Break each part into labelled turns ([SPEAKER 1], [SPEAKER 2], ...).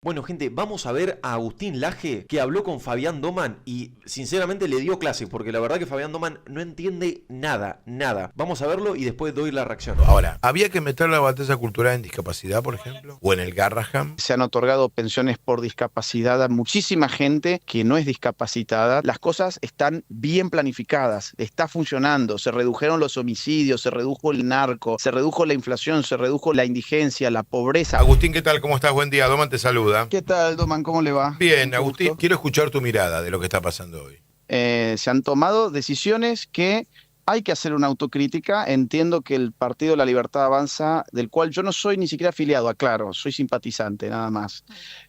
[SPEAKER 1] Bueno, gente, vamos a ver a Agustín Laje, que habló con Fabián Doman y sinceramente le dio clase, porque la verdad que Fabián Doman no entiende nada, nada. Vamos a verlo y después doy la reacción.
[SPEAKER 2] Ahora, ¿había que meter la batalla cultural en discapacidad, por ejemplo? ¿O en el Garraham?
[SPEAKER 3] Se han otorgado pensiones por discapacidad a muchísima gente que no es discapacitada. Las cosas están bien planificadas, está funcionando. Se redujeron los homicidios, se redujo el narco, se redujo la inflación, se redujo la indigencia, la pobreza.
[SPEAKER 2] Agustín, ¿qué tal? ¿Cómo estás? Buen día. Doman te saluda.
[SPEAKER 3] ¿Qué tal, Doman? ¿Cómo le va?
[SPEAKER 2] Bien,
[SPEAKER 3] Mucho
[SPEAKER 2] Agustín,
[SPEAKER 3] gusto.
[SPEAKER 2] quiero escuchar tu mirada de lo que está pasando hoy.
[SPEAKER 3] Se han tomado decisiones que hay que hacer una autocrítica. Entiendo que el Partido de la Libertad Avanza, del cual yo no soy ni siquiera afiliado, aclaro, soy simpatizante nada más.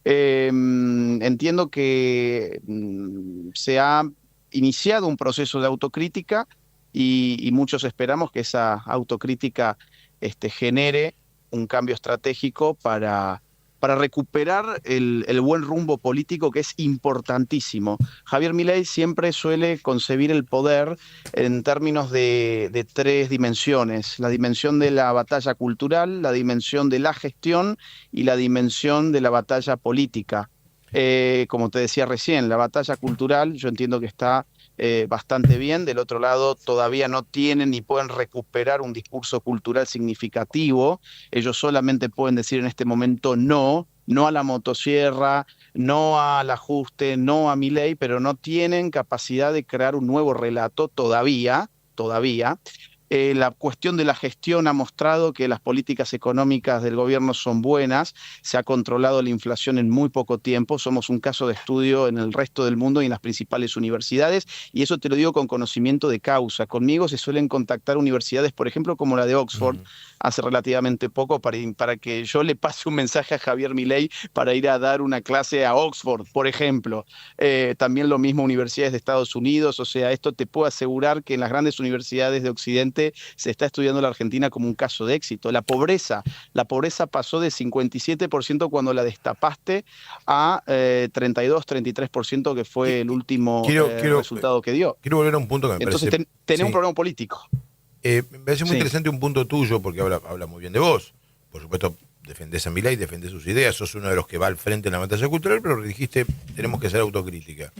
[SPEAKER 3] Entiendo que se ha iniciado un proceso de autocrítica y muchos esperamos que esa autocrítica genere un cambio estratégico para recuperar el buen rumbo político que es importantísimo. Javier Milei siempre suele concebir el poder en términos de tres dimensiones: la dimensión de la batalla cultural, la dimensión de la gestión y la dimensión de la batalla política. Como te decía recién, la batalla cultural yo entiendo que está bastante bien. Del otro lado, todavía no tienen ni pueden recuperar un discurso cultural significativo. Ellos solamente pueden decir en este momento no, no a la motosierra, no al ajuste, no a Milei, pero no tienen capacidad de crear un nuevo relato todavía. La cuestión de la gestión ha mostrado que las políticas económicas del gobierno son buenas, se ha controlado la inflación en muy poco tiempo, somos un caso de estudio en el resto del mundo y en las principales universidades, y eso te lo digo con conocimiento de causa. Conmigo se suelen contactar universidades, por ejemplo, como la de Oxford, hace relativamente poco, para que yo le pase un mensaje a Javier Milei para ir a dar una clase a Oxford, por ejemplo. También lo mismo universidades de Estados Unidos. O sea, esto te puedo asegurar que en las grandes universidades de Occidente se está estudiando la Argentina como un caso de éxito. La pobreza pasó de 57% cuando la destapaste a 32-33%, que fue el último resultado que dio.
[SPEAKER 2] Quiero volver a un punto que me
[SPEAKER 3] Entonces,
[SPEAKER 2] parece...
[SPEAKER 3] tenés
[SPEAKER 2] sí.
[SPEAKER 3] un problema político.
[SPEAKER 2] Me parece muy
[SPEAKER 3] Sí.
[SPEAKER 2] interesante un punto tuyo, porque habla muy bien de vos. Por supuesto, defendés a Milei, defendés sus ideas, sos uno de los que va al frente en la batalla cultural, pero dijiste, tenemos que hacer autocrítica.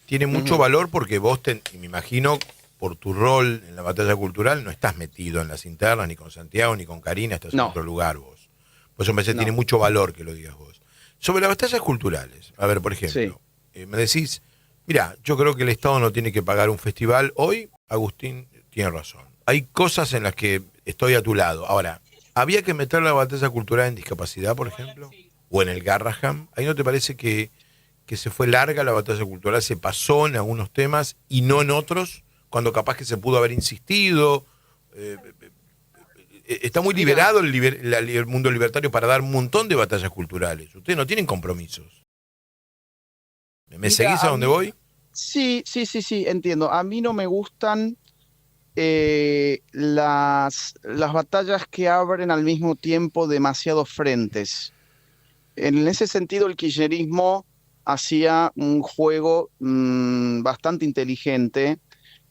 [SPEAKER 2] Tiene mucho valor porque vos, y me imagino, por tu rol en la batalla cultural, no estás metido en las internas, ni con Santiago, ni con Karina, estás en otro lugar vos. Por eso me parece que tiene mucho valor que lo digas vos. Sobre las batallas culturales, a ver, por ejemplo, me decís, mira, yo creo que el Estado no tiene que pagar un festival. Hoy, Agustín tiene razón. Hay cosas en las que estoy a tu lado. Ahora, ¿había que meter la batalla cultural en discapacidad, por ejemplo? ¿O en el Garraham? ¿Ahí no te parece que se fue larga la batalla cultural, se pasó en algunos temas y no en otros, cuando capaz que se pudo haber insistido? Está muy liberado el mundo libertario para dar un montón de batallas culturales. Ustedes no tienen compromisos. ¿Me seguís a dónde voy?
[SPEAKER 3] Sí, entiendo. A mí no me gustan las batallas que abren al mismo tiempo demasiados frentes. En ese sentido, el kirchnerismo hacía un juego bastante inteligente,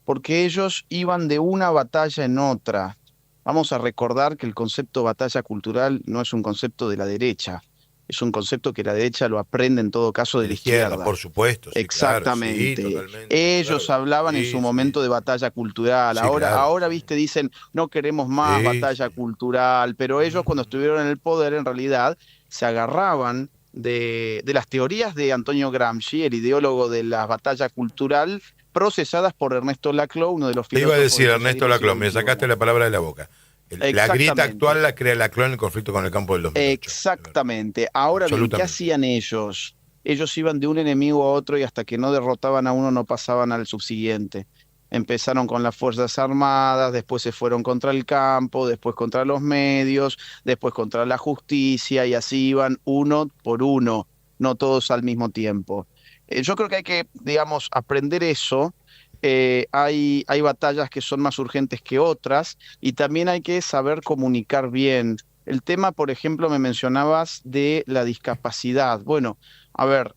[SPEAKER 3] porque ellos iban de una batalla en otra. Vamos a recordar que el concepto batalla cultural no es un concepto de la derecha, es un concepto que la derecha lo aprende en todo caso de la izquierda.
[SPEAKER 2] Por supuesto, sí,
[SPEAKER 3] Exactamente.
[SPEAKER 2] claro, sí, totalmente.
[SPEAKER 3] Ellos hablaban en su momento de batalla cultural.
[SPEAKER 2] Sí,
[SPEAKER 3] Ahora, viste, dicen, no queremos más batalla cultural, pero ellos cuando estuvieron en el poder, en realidad, se agarraban de las teorías de Antonio Gramsci, el ideólogo de la batalla cultural, procesadas por Ernesto Laclau, uno de los
[SPEAKER 2] filósofos. Te iba a decir Ernesto Laclau, me
[SPEAKER 3] XXI.
[SPEAKER 2] sacaste la palabra de la boca. La grieta actual la crea Laclau en el conflicto con el campo del 2008.
[SPEAKER 3] Exactamente. Ahora bien, ¿qué hacían ellos? Ellos iban de un enemigo a otro y hasta que no derrotaban a uno no pasaban al subsiguiente. Empezaron con las Fuerzas Armadas, después se fueron contra el campo, después contra los medios, después contra la justicia, y así iban uno por uno, no todos al mismo tiempo. Yo creo que hay que, digamos, aprender eso. Hay batallas que son más urgentes que otras, y también hay que saber comunicar bien. El tema, por ejemplo, me mencionabas de la discapacidad. Bueno, a ver,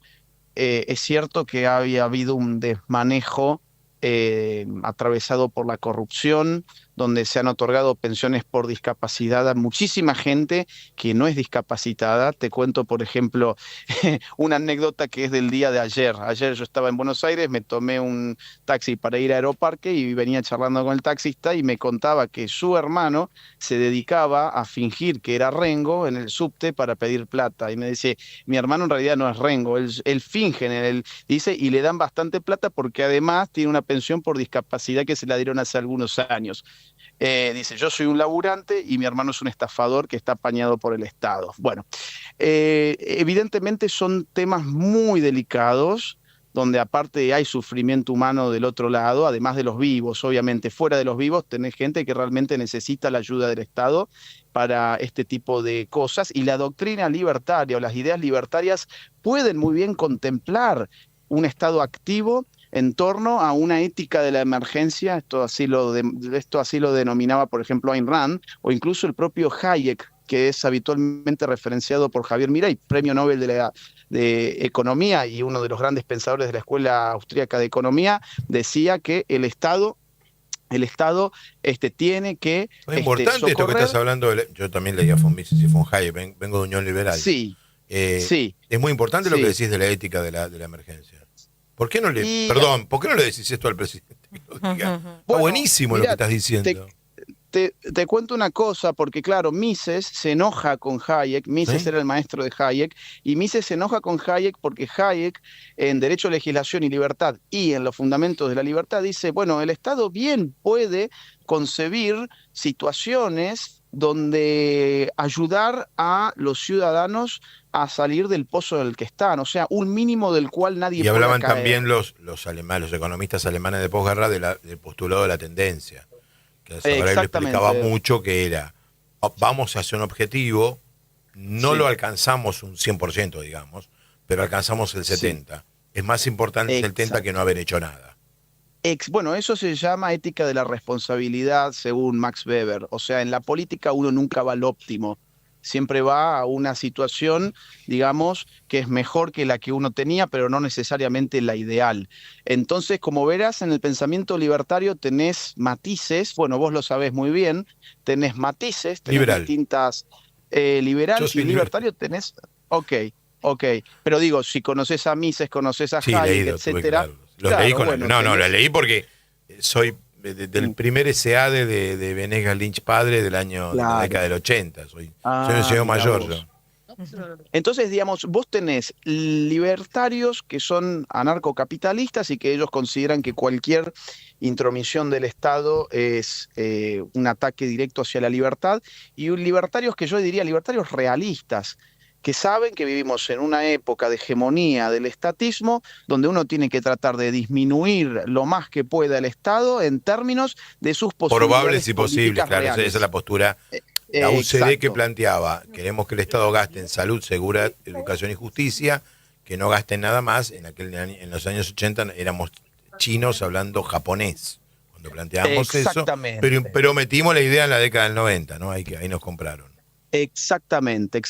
[SPEAKER 3] es cierto que había habido un desmanejo atravesado por la corrupción donde se han otorgado pensiones por discapacidad a muchísima gente que no es discapacitada. Te cuento, por ejemplo, una anécdota que es del día de ayer. Ayer yo estaba en Buenos Aires, me tomé un taxi para ir a Aeroparque y venía charlando con el taxista y me contaba que su hermano se dedicaba a fingir que era Rengo en el subte para pedir plata. Y me dice, mi hermano en realidad no es Rengo, él finge en el, dice, y le dan bastante plata porque además tiene una pensión por discapacidad que se la dieron hace algunos años. Dice, yo soy un laburante y mi hermano es un estafador que está apañado por el Estado. Bueno, evidentemente son temas muy delicados, donde aparte hay sufrimiento humano del otro lado, además de los vivos, obviamente. Fuera de los vivos tenés gente que realmente necesita la ayuda del Estado para este tipo de cosas, y la doctrina libertaria o las ideas libertarias pueden muy bien contemplar un Estado activo en torno a una ética de la emergencia. Esto así lo denominaba, por ejemplo, Ayn Rand, o incluso el propio Hayek, que es habitualmente referenciado por Javier Milei, premio Nobel de Economía y uno de los grandes pensadores de la Escuela Austríaca de Economía, decía que el Estado tiene que
[SPEAKER 2] Es importante esto que estás hablando. Yo también leía von Mises y von Hayek, vengo de Unión Liberal.
[SPEAKER 3] Sí, sí.
[SPEAKER 2] Es muy importante lo que decís de la ética de la emergencia. ¿Por qué no le decís esto al presidente? Está buenísimo lo que estás diciendo.
[SPEAKER 3] Te cuento una cosa, porque claro, Mises se enoja con Hayek. Mises era el maestro de Hayek, y Mises se enoja con Hayek porque Hayek, en Derecho, Legislación y Libertad y en los Fundamentos de la Libertad, dice, bueno, el Estado bien puede concebir situaciones donde ayudar a los ciudadanos a salir del pozo en el que están, o sea, un mínimo del cual nadie puede caer.
[SPEAKER 2] Y hablaban también los economistas alemanes de posguerra del postulado de la tendencia. Ahora él explicaba mucho que era, vamos hacia un objetivo, no lo alcanzamos un 100%, digamos, pero alcanzamos el 70%. Es más importante el 70% que no haber hecho nada.
[SPEAKER 3] Bueno, eso se llama ética de la responsabilidad, según Max Weber. O sea, en la política uno nunca va al óptimo. Siempre va a una situación, digamos, que es mejor que la que uno tenía, pero no necesariamente la ideal. Entonces, como verás, en el pensamiento libertario tenés matices, bueno, vos lo sabés muy bien, tenés matices, tenés distintas, liberal y libertario tenés, ok, pero digo, si conoces a Mises, conoces a Hayek, etcétera.
[SPEAKER 2] Lo leí porque soy del primer SEADE de Venegas Lynch padre de la década del 80. Soy un señor mayor yo.
[SPEAKER 3] Entonces, digamos, vos tenés libertarios que son anarcocapitalistas y que ellos consideran que cualquier intromisión del Estado es un ataque directo hacia la libertad, y libertarios que yo diría libertarios realistas, que saben que vivimos en una época de hegemonía del estatismo, donde uno tiene que tratar de disminuir lo más que pueda el Estado en términos de sus posibilidades
[SPEAKER 2] probables y posibles, claro,
[SPEAKER 3] reales.
[SPEAKER 2] Esa es la postura. La UCD que planteaba, queremos que el Estado gaste en salud, seguridad, educación y justicia, que no gaste nada más. En los años 80 éramos chinos hablando japonés, cuando planteábamos eso, pero metimos la idea en la década del 90, ¿no? Ahí nos compraron.
[SPEAKER 3] Exactamente.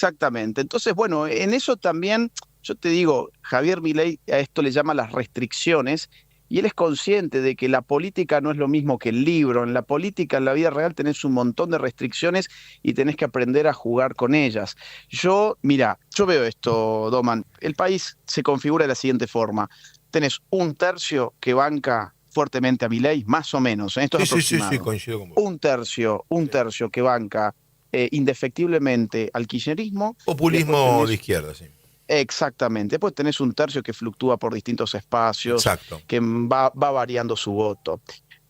[SPEAKER 3] Entonces, bueno, en eso también, yo te digo, Javier Milei a esto le llama las restricciones, y él es consciente de que la política no es lo mismo que el libro. En la política, en la vida real, tenés un montón de restricciones y tenés que aprender a jugar con ellas. Yo veo esto, Doman. El país se configura de la siguiente forma. Tenés un tercio que banca fuertemente a Milei, más o menos. Esto es aproximado.
[SPEAKER 2] Sí, coincido con vos.
[SPEAKER 3] Un tercio que banca indefectiblemente al kirchnerismo.
[SPEAKER 2] Populismo de izquierda, sí.
[SPEAKER 3] Exactamente. Después tenés un tercio que fluctúa por distintos espacios, que va variando su voto.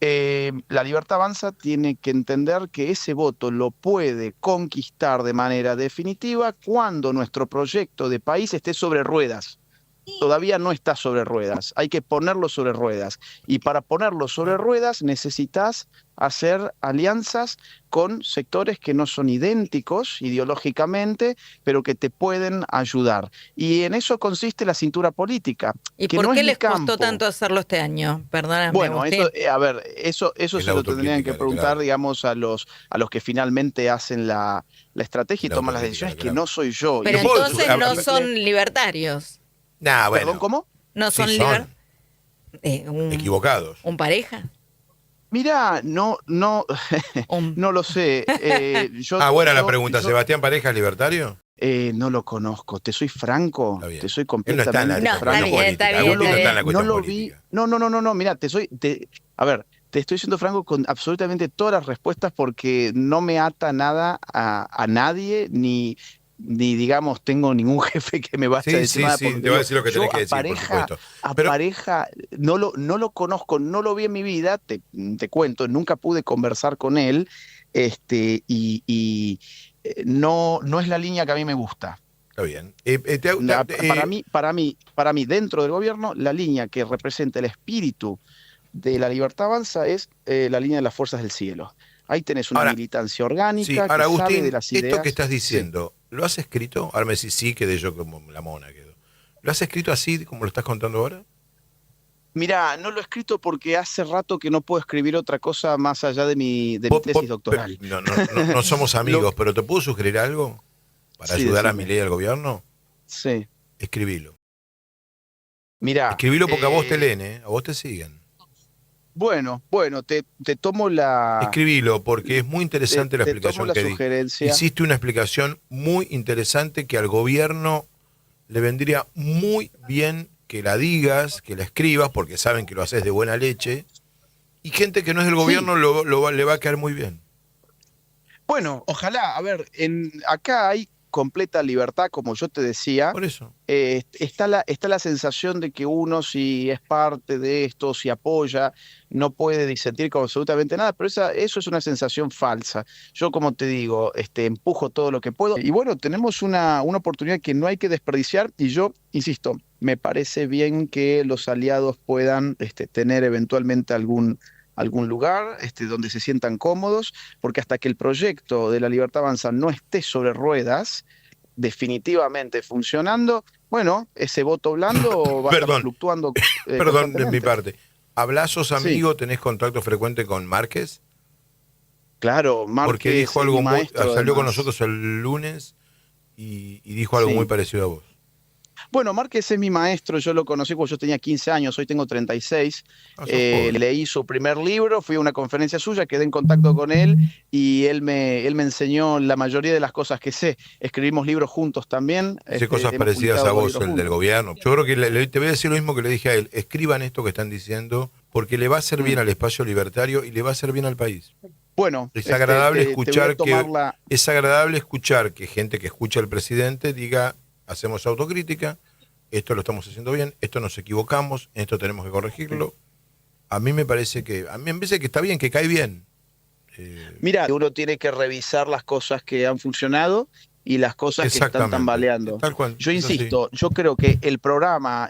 [SPEAKER 3] La Libertad Avanza tiene que entender que ese voto lo puede conquistar de manera definitiva cuando nuestro proyecto de país esté sobre ruedas. Todavía no está sobre ruedas, hay que ponerlo sobre ruedas. Y para ponerlo sobre ruedas necesitas hacer alianzas con sectores que no son idénticos ideológicamente, pero que te pueden ayudar. Y en eso consiste la cintura política.
[SPEAKER 4] ¿Y por qué les costó tanto hacerlo este año? Perdóname.
[SPEAKER 3] Bueno, eso se lo tendrían que preguntar, digamos, a los que finalmente hacen la estrategia y toman las decisiones, que no soy yo.
[SPEAKER 4] Pero entonces no son libertarios.
[SPEAKER 3] ¿Perdón, cómo?
[SPEAKER 4] No son
[SPEAKER 2] equivocados.
[SPEAKER 4] ¿Un pareja?
[SPEAKER 3] Mirá,
[SPEAKER 4] Um,
[SPEAKER 3] no lo sé.
[SPEAKER 2] Buena la pregunta. ¿Sebastián Pareja es libertario?
[SPEAKER 3] No lo conozco, te soy franco,
[SPEAKER 2] Está bien.
[SPEAKER 3] te soy
[SPEAKER 2] Él no está en la
[SPEAKER 3] completamente
[SPEAKER 4] No,
[SPEAKER 2] cuestión
[SPEAKER 4] está bien,
[SPEAKER 2] política.
[SPEAKER 4] está bien,
[SPEAKER 2] Agustín no
[SPEAKER 4] está
[SPEAKER 2] está en la
[SPEAKER 4] bien.
[SPEAKER 2] cuestión
[SPEAKER 3] no lo vi.
[SPEAKER 2] política.
[SPEAKER 3] No, mira, a ver, te estoy siendo franco con absolutamente todas las respuestas porque no me ata nada a nadie, ni digamos tengo ningún jefe que me vaya a
[SPEAKER 2] Sí,
[SPEAKER 3] decir
[SPEAKER 2] sí,
[SPEAKER 3] nada
[SPEAKER 2] sí,
[SPEAKER 3] porque
[SPEAKER 2] te voy a
[SPEAKER 3] digo,
[SPEAKER 2] decir lo que
[SPEAKER 3] yo
[SPEAKER 2] tenés que decir, por supuesto.
[SPEAKER 3] a
[SPEAKER 2] Pero,
[SPEAKER 3] pareja no lo conozco, no lo vi en mi vida, te cuento, nunca pude conversar con él, no es la línea que a mí me gusta.
[SPEAKER 2] está bien.
[SPEAKER 3] Para mí, dentro del gobierno, la línea que representa el espíritu de la Libertad Avanza es la línea de las fuerzas del cielo. Ahí tenés una
[SPEAKER 2] Ahora,
[SPEAKER 3] militancia
[SPEAKER 2] sí,
[SPEAKER 3] orgánica que
[SPEAKER 2] ahora
[SPEAKER 3] sabe de
[SPEAKER 2] Agustín,
[SPEAKER 3] las
[SPEAKER 2] esto que
[SPEAKER 3] ideas.
[SPEAKER 2] estás
[SPEAKER 3] Sí.
[SPEAKER 2] diciendo, ¿lo has escrito? Ahora me decís sí, quedé yo como la mona quedó. ¿Lo has escrito así como lo estás contando ahora?
[SPEAKER 3] Mirá, no lo he escrito porque hace rato que no puedo escribir otra cosa más allá de mi tesis doctoral.
[SPEAKER 2] No somos
[SPEAKER 3] Lo,
[SPEAKER 2] amigos, pero ¿te puedo sugerir algo para
[SPEAKER 3] sí,
[SPEAKER 2] ayudar a
[SPEAKER 3] decime.
[SPEAKER 2] Milei y al gobierno?
[SPEAKER 3] Sí.
[SPEAKER 2] Escribilo.
[SPEAKER 3] Mirá,
[SPEAKER 2] Escribilo porque a vos te leen, ¿eh? A vos te siguen.
[SPEAKER 3] bueno, te tomo
[SPEAKER 2] Escribilo porque es muy interesante la
[SPEAKER 3] te tomo
[SPEAKER 2] explicación
[SPEAKER 3] la
[SPEAKER 2] que di.
[SPEAKER 3] sugerencia.
[SPEAKER 2] Hiciste una explicación muy interesante que al gobierno le vendría muy bien que la digas, que la escribas, porque saben que lo haces de buena leche. Y gente que no es del
[SPEAKER 3] Sí.
[SPEAKER 2] gobierno le va a caer muy bien.
[SPEAKER 3] Bueno, ojalá, a ver, acá hay completa libertad, como yo te decía.
[SPEAKER 2] Por eso.
[SPEAKER 3] Está la sensación de que uno, si es parte de esto, si apoya, no puede disentir con absolutamente nada, pero eso es una sensación falsa. Yo, como te digo, empujo todo lo que puedo. Y bueno, tenemos una oportunidad que no hay que desperdiciar, y yo, insisto, me parece bien que los aliados puedan tener eventualmente algún lugar donde se sientan cómodos, porque hasta que el proyecto de la Libertad Avanza no esté sobre ruedas, definitivamente funcionando, bueno, ese voto blando va a estar
[SPEAKER 2] Perdón,
[SPEAKER 3] fluctuando
[SPEAKER 2] perdón de mi
[SPEAKER 3] constantemente.
[SPEAKER 2] parte. ¿Hablás, sos
[SPEAKER 3] Sí,
[SPEAKER 2] amigo, tenés contacto frecuente con Márquez?
[SPEAKER 3] claro,
[SPEAKER 2] Porque
[SPEAKER 3] Márquez
[SPEAKER 2] dijo
[SPEAKER 3] es mi
[SPEAKER 2] algo muy,
[SPEAKER 3] maestro
[SPEAKER 2] salió con
[SPEAKER 3] además.
[SPEAKER 2] nosotros el lunes y dijo algo muy
[SPEAKER 3] Sí.
[SPEAKER 2] parecido a vos.
[SPEAKER 3] Bueno, Márquez es mi maestro, yo lo conocí cuando yo tenía 15 años, hoy tengo 36.
[SPEAKER 2] Ah, sos joven.
[SPEAKER 3] Leí su primer libro, fui a una conferencia suya, quedé en contacto con él y él me enseñó la mayoría de las cosas que sé. Escribimos libros juntos también,
[SPEAKER 2] Hice cosas
[SPEAKER 3] hemos
[SPEAKER 2] parecidas a
[SPEAKER 3] publicado dos
[SPEAKER 2] vos,
[SPEAKER 3] libros
[SPEAKER 2] el del
[SPEAKER 3] juntos.
[SPEAKER 2] gobierno. Yo creo que te voy a decir lo mismo que le dije a él. Escriban esto que están diciendo porque le va a hacer bien
[SPEAKER 3] Mm.
[SPEAKER 2] al espacio libertario y le va a hacer bien al país.
[SPEAKER 3] Bueno,
[SPEAKER 2] Es agradable
[SPEAKER 3] te voy a
[SPEAKER 2] escuchar
[SPEAKER 3] tomar la...
[SPEAKER 2] es agradable escuchar que gente que escucha al presidente diga, hacemos autocrítica, esto lo estamos haciendo bien, esto nos equivocamos, esto tenemos que corregirlo. A mí me parece que está bien, que cae bien.
[SPEAKER 3] Mira, uno tiene que revisar las cosas que han funcionado y las cosas que están
[SPEAKER 2] Exactamente,
[SPEAKER 3] tambaleando.
[SPEAKER 2] tal cual,
[SPEAKER 3] Yo
[SPEAKER 2] es así.
[SPEAKER 3] insisto, yo creo que el programa,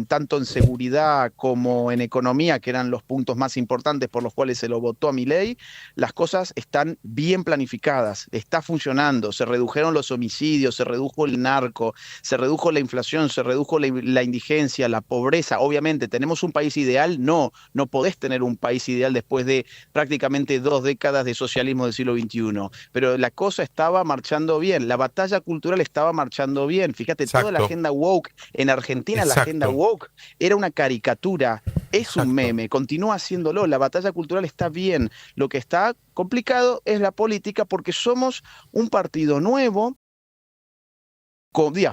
[SPEAKER 3] tanto en seguridad como en economía, que eran los puntos más importantes por los cuales se lo votó a Milei, las cosas están bien planificadas, está funcionando, se redujeron los homicidios, se redujo el narco, se redujo la inflación, se redujo la indigencia, la pobreza. Obviamente, ¿tenemos un país ideal? No podés tener un país ideal después de prácticamente 2 décadas de socialismo del siglo XXI, pero la cosa estaba marchando bien, la batalla cultural estaba marchando bien. Fíjate, toda la
[SPEAKER 2] Exacto,
[SPEAKER 3] agenda woke en Argentina, la agenda
[SPEAKER 2] exacto,
[SPEAKER 3] woke era una caricatura, es un
[SPEAKER 2] exacto.
[SPEAKER 3] meme, continúa haciéndolo, la batalla cultural está bien, lo que está complicado es la política porque somos un partido nuevo.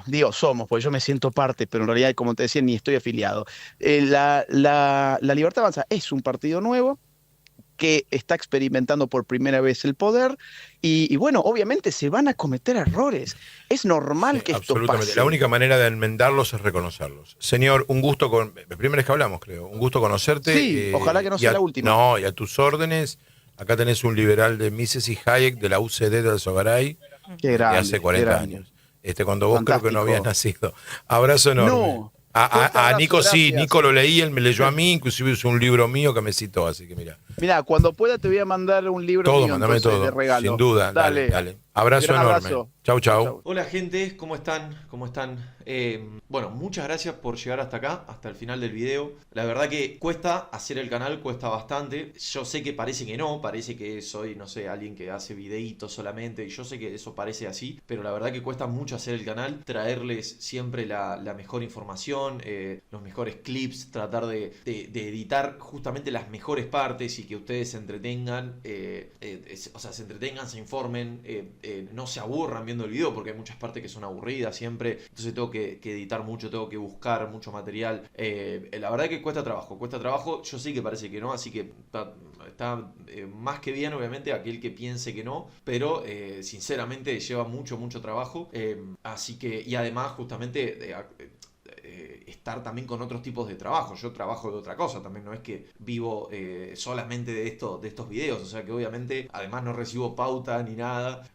[SPEAKER 3] Digo, somos, pues yo me siento parte, pero en realidad, como te decía, ni estoy afiliado. La Libertad Avanza es un partido nuevo que está experimentando por primera vez el poder y bueno, obviamente se van a cometer errores. Es
[SPEAKER 2] Sí,
[SPEAKER 3] normal que esto
[SPEAKER 2] absolutamente. La
[SPEAKER 3] pase.
[SPEAKER 2] única manera de enmendarlos es reconocerlos. Señor, un gusto la primera vez que hablamos, creo. Un gusto
[SPEAKER 3] Sí,
[SPEAKER 2] conocerte.
[SPEAKER 3] ojalá que no sea la última.
[SPEAKER 2] No, y a tus órdenes. Acá tenés un liberal de Mises y Hayek de la UCD del Sogaray
[SPEAKER 3] Qué
[SPEAKER 2] de hace
[SPEAKER 3] grande, qué
[SPEAKER 2] 40
[SPEAKER 3] grande.
[SPEAKER 2] años. Cuando vos creo que no habías
[SPEAKER 3] Fantástico.
[SPEAKER 2] nacido. Abrazo enorme.
[SPEAKER 3] No, fuerte
[SPEAKER 2] A
[SPEAKER 3] abrazo,
[SPEAKER 2] Nico sí,
[SPEAKER 3] gracias.
[SPEAKER 2] Nico lo leí, él me leyó a mí, inclusive es un libro mío que me citó, así que mira.
[SPEAKER 3] Mira, cuando pueda te voy a mandar un libro
[SPEAKER 2] Todo,
[SPEAKER 3] mío
[SPEAKER 2] mándame
[SPEAKER 3] entonces de
[SPEAKER 2] todo, sin
[SPEAKER 3] regalo.
[SPEAKER 2] duda, dale,
[SPEAKER 3] Dale.
[SPEAKER 2] dale. Abrazo
[SPEAKER 3] Gran
[SPEAKER 2] enorme.
[SPEAKER 3] abrazo.
[SPEAKER 2] Chau,
[SPEAKER 3] Chau,
[SPEAKER 2] chau.
[SPEAKER 3] chau.
[SPEAKER 1] Hola gente, ¿cómo están? ¿Cómo están? Bueno, muchas gracias por llegar hasta acá, hasta el final del video. La verdad que cuesta hacer el canal, cuesta bastante. Yo sé que parece que no, parece que soy, no sé, alguien que hace videitos solamente. Y yo sé que eso parece así, pero la verdad que cuesta mucho hacer el canal, traerles siempre la mejor información, los mejores clips, tratar de editar justamente las mejores partes y que ustedes se entretengan, o sea, se entretengan, se informen, no se aburran viendo el video porque hay muchas partes que son aburridas siempre, entonces tengo que editar mucho, tengo que buscar mucho material. La verdad que cuesta trabajo, yo sé que parece que no, así que está más que bien obviamente aquel que piense que no, pero sinceramente lleva mucho trabajo, así que, y además justamente estar también con otros tipos de trabajo. Yo trabajo de otra cosa, también no es que vivo solamente de estos videos, o sea que obviamente además no recibo pauta ni nada,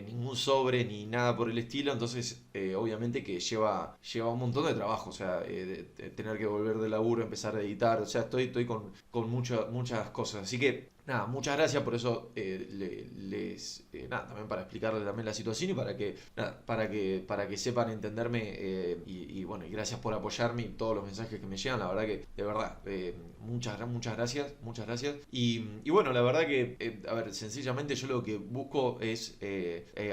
[SPEAKER 1] ningún sobre ni nada por el estilo, entonces obviamente que lleva un montón de trabajo, o sea, de tener que volver de laburo, empezar a editar, o sea, estoy con muchas cosas, así que nada, muchas gracias por eso, nada, también para explicarles también la situación y para que sepan entenderme, y bueno, y gracias por apoyarme y todos los mensajes que me llegan, la verdad que de verdad, muchas gracias, y bueno, la verdad que, a ver, sencillamente yo lo que busco es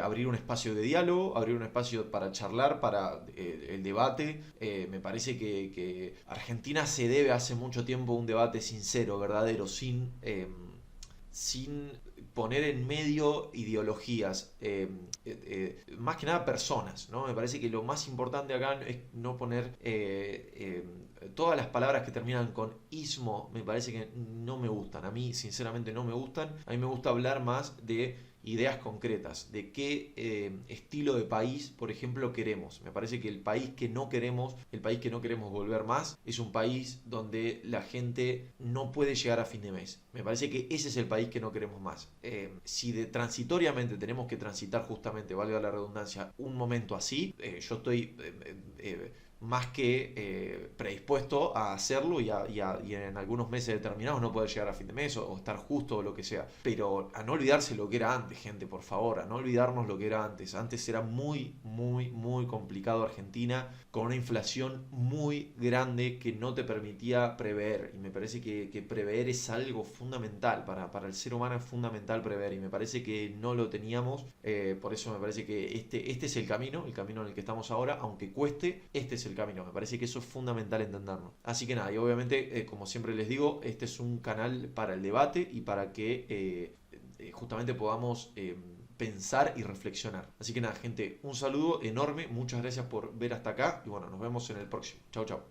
[SPEAKER 1] abrir un espacio de diálogo, abrir un espacio para charlar, para el debate. Me parece que Argentina se debe hace mucho tiempo un debate sincero, verdadero, sin poner en medio ideologías, más que nada personas, ¿no? Me parece que lo más importante acá es no poner todas las palabras que terminan con ismo, me parece que no me gustan, a mí sinceramente no me gustan, a mí me gusta hablar más de ideas concretas, de qué estilo de país, por ejemplo, queremos. Me parece que el país que no queremos volver más, es un país donde la gente no puede llegar a fin de mes. Me parece que ese es el país que no queremos más. Si transitoriamente tenemos que transitar justamente, valga la redundancia, un momento así, yo estoy más que predispuesto a hacerlo y en algunos meses determinados no poder llegar a fin de mes o estar justo o lo que sea. Pero a no olvidarse lo que era antes, gente, por favor, a no olvidarnos lo que era antes. Antes era muy complicado Argentina, con una inflación muy grande que no te permitía prever. Y me parece que prever es algo fundamental, para el ser humano es fundamental prever. Y me parece que no lo teníamos, por eso me parece que este es el camino en el que estamos ahora, aunque cueste, este es el camino. Me parece que eso es fundamental entenderlo. Así que nada, y obviamente, como siempre les digo, este es un canal para el debate y para que justamente podamos pensar y reflexionar. Así que nada, gente, un saludo enorme, muchas gracias por ver hasta acá y bueno, nos vemos en el próximo. Chau.